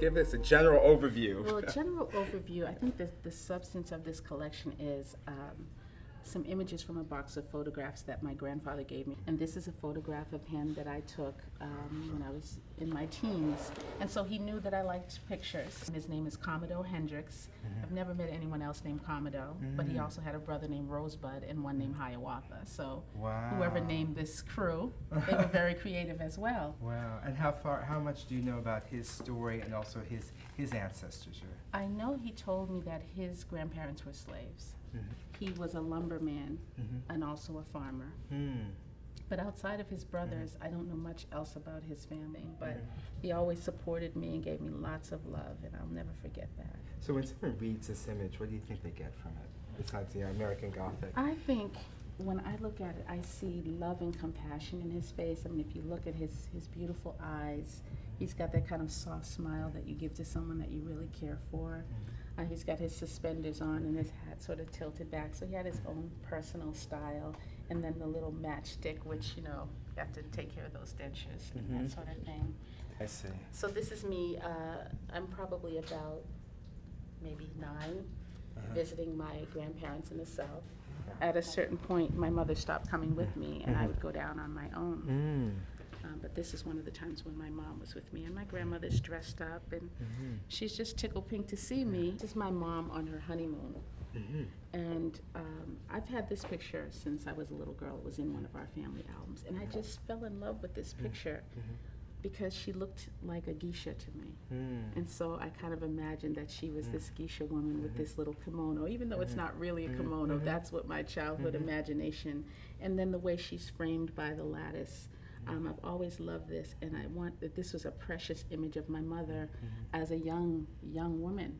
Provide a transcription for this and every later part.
Give us a general overview. Well, a general overview, I think the substance of this collection is some images from a box of photographs that my grandfather gave me. And this is a photograph of him that I took when I was in my teens. And so he knew that I liked pictures. His name is Commodore Hendricks. I've never met anyone else named Commodore, but he also had a brother named Rosebud and one named Hiawatha. So whoever named this crew, they were very creative as well. Wow. And how much do you know about his story and also his ancestors? I know he told me that his grandparents were slaves. He was a lumberman and also a farmer. But outside of his brothers, I don't know much else about his family. But he always supported me and gave me lots of love, and I'll never forget that. So when someone reads this image, what do you think they get from it, besides the American Gothic? I think when I look at it, I see love and compassion in his face. I mean, if you look at his beautiful eyes, he's got that kind of soft smile that you give to someone that you really care for. He's got his suspenders on and his hat sort of tilted back, so he had his own personal style. And then the little matchstick, which, you have to take care of those dentures and that sort of thing. I see. So this is me, I'm probably about maybe 9, visiting my grandparents in the South. At a certain point, my mother stopped coming with me, and I would go down on my own. But this is one of the times when my mom was with me, and my grandmother's dressed up, and she's just tickled pink to see me. This is my mom on her honeymoon. And I've had this picture since I was a little girl. It was in one of our family albums, and I just fell in love with this picture because she looked like a geisha to me. And so I kind of imagined that she was this geisha woman with this little kimono, even though it's not really a kimono. That's what my childhood imagination. And then the way she's framed by the lattice. I've always loved this, and I want that this was a precious image of my mother as a young woman.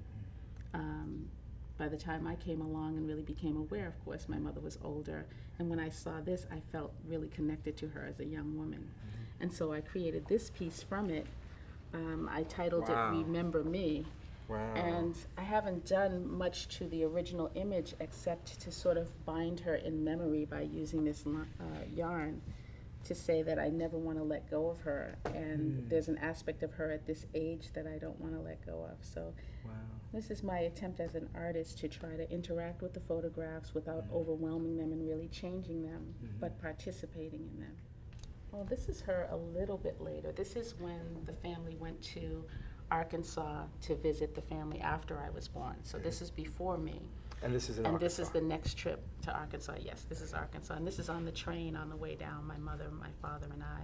By the time I came along and really became aware, of course, my mother was older, and when I saw this, I felt really connected to her as a young woman. And so I created this piece from it. I titled it Remember Me. And I haven't done much to the original image except to sort of bind her in memory by using this yarn to say that I never want to let go of her, and there's an aspect of her at this age that I don't want to let go of. So this is my attempt as an artist to try to interact with the photographs without overwhelming them and really changing them, but participating in them. Well, this is her a little bit later. This is when the family went to Arkansas to visit the family after I was born. So this is before me. And this is in And Arkansas. this is the next trip to Arkansas. Yes, this is Arkansas. And this is on the train on the way down, my mother, my father, and I.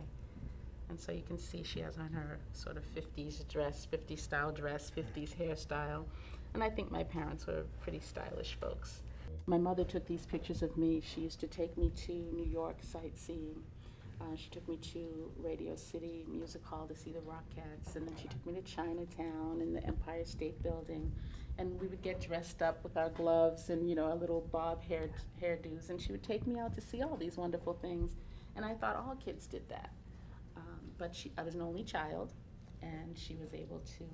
And so you can see she has on her sort of 50s dress, 50s style dress, 50s hairstyle. And I think my parents were pretty stylish folks. My mother took these pictures of me. She used to take me to New York sightseeing. She took me to Radio City Music Hall to see the Rockettes, and then she took me to Chinatown and the Empire State Building. And we would get dressed up with our gloves and, our little bob hairdos, and she would take me out to see all these wonderful things. And I thought all kids did that. But I was an only child, and she was able to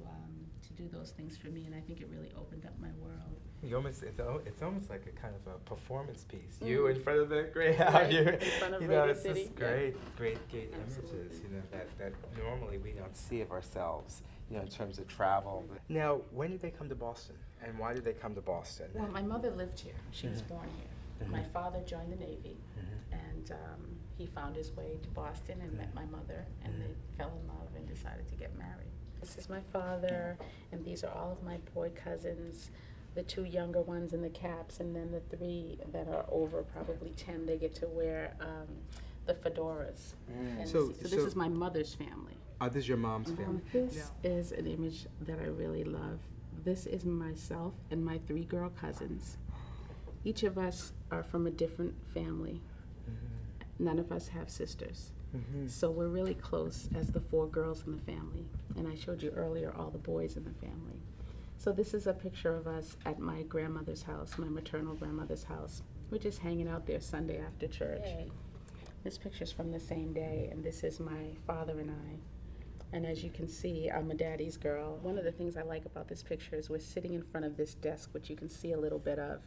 do those things for me, and I think it really opened up my world. It's almost like a kind of a performance piece. You in front of the Greyhound, right, in front of Radio it's City. just great Absolutely. images, that normally we don't see of ourselves, in terms of travel. Now, when did they come to Boston, and why did they come to Boston? Well, my mother lived here. She was born here. My father joined the Navy, and he found his way to Boston and met my mother, and they fell in love and decided to get married. This is my father, and these are all of my boy cousins, the 2 younger ones in the caps, and then the 3 that are over probably 10, they get to wear the fedoras. And so this is my mother's family. This is your mom's family. This is an image that I really love. This is myself and my 3 girl cousins. Each of us are from a different family. None of us have sisters. So we're really close as the 4 girls in the family. And I showed you earlier all the boys in the family. So this is a picture of us at my grandmother's house, my maternal grandmother's house. We're just hanging out there Sunday after church. This picture's from the same day, and this is my father and I. And as you can see, I'm a daddy's girl. One of the things I like about this picture is we're sitting in front of this desk, which you can see a little bit of.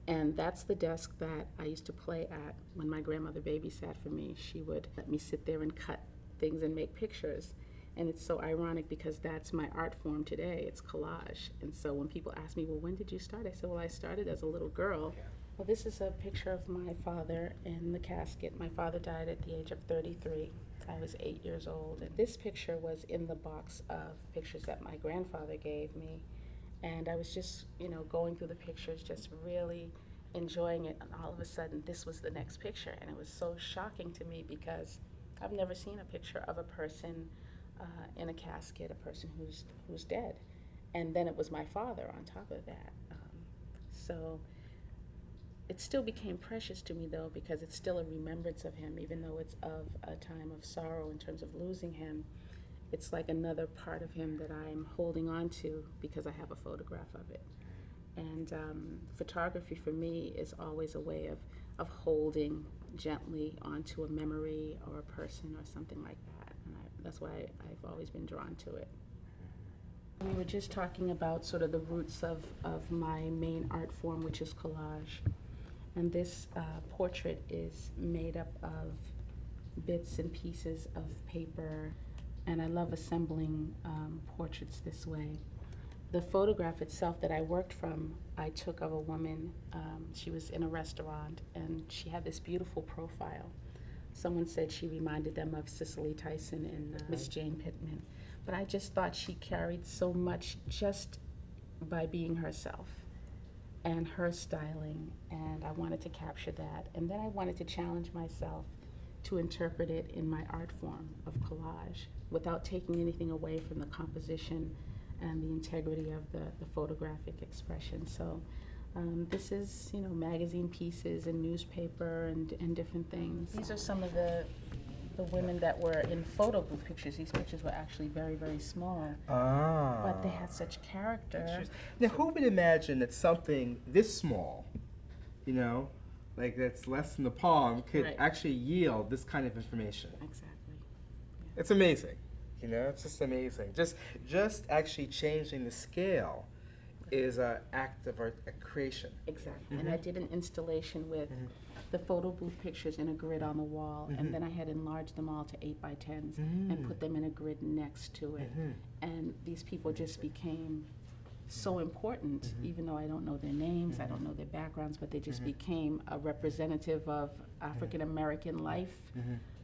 And that's the desk that I used to play at when my grandmother babysat for me. She would let me sit there and cut things and make pictures. And it's so ironic because that's my art form today. It's collage. And so when people ask me, well, when did you start? I said, well, I started as a little girl. Well, this is a picture of my father in the casket. My father died at the age of 33. I was 8 years old. And this picture was in the box of pictures that my grandfather gave me. And I was just, going through the pictures, just really enjoying it. And all of a sudden, this was the next picture. And it was so shocking to me because I've never seen a picture of a person in a casket, a person who's dead. And then it was my father on top of that. So it still became precious to me, though, because it's still a remembrance of him, even though it's of a time of sorrow in terms of losing him. It's like another part of him that I'm holding on to because I have a photograph of it. And photography for me is always a way of holding gently onto a memory or a person or something like that. And that's why I've always been drawn to it. We were just talking about sort of the roots of my main art form, which is collage. And this portrait is made up of bits and pieces of paper, and I love assembling portraits this way. The photograph itself that I worked from, I took of a woman. She was in a restaurant, and she had this beautiful profile. Someone said she reminded them of Cicely Tyson and Miss Jane Pittman. But I just thought she carried so much just by being herself and her styling, and I wanted to capture that. And then I wanted to challenge myself to interpret it in my art form of collage without taking anything away from the composition and the integrity of the photographic expression. So this is, magazine pieces and newspaper and different things. These are some of the women that were in photo booth pictures. These pictures were actually very, very small. But they had such character. Now, who would imagine that something this small, like that's less than the palm, could actually yield this kind of information? Exactly. Yeah. It's amazing. It's just amazing. Just actually changing the scale is an act of art, a creation. Exactly. And I did an installation with the photo booth pictures in a grid on the wall, and then I had enlarged them all to 8x10s and put them in a grid next to it. And these people just became so important, even though I don't know their names, I don't know their backgrounds, but they just became a representative of African American life,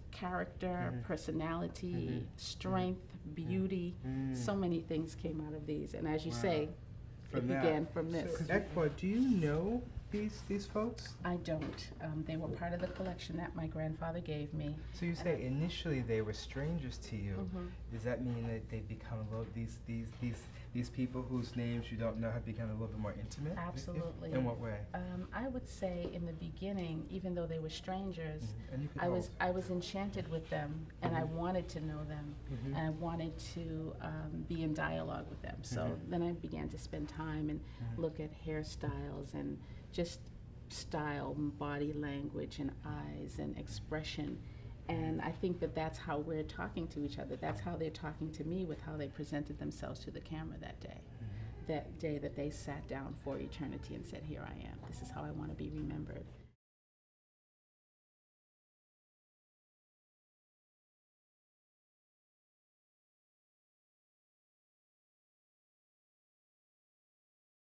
character, personality, strength, beauty. So many things came out of these. And as you say, it began from this. So, Ekua, do you know these folks? I don't. They were part of the collection that my grandfather gave me. So you say initially they were strangers to you. Does that mean that they've become a little, these people whose names you don't know have become a little bit more intimate? Absolutely. In what way? I would say in the beginning, even though they were strangers, And you can I was enchanted with them, and I wanted to know them, and I wanted to be in dialogue with them. So then I began to spend time and look at hairstyles and just style, body language, and eyes and expression. And I think that that's how we're talking to each other. That's how they're talking to me with how they presented themselves to the camera that day. That day that they sat down for eternity and said, here I am. This is how I want to be remembered.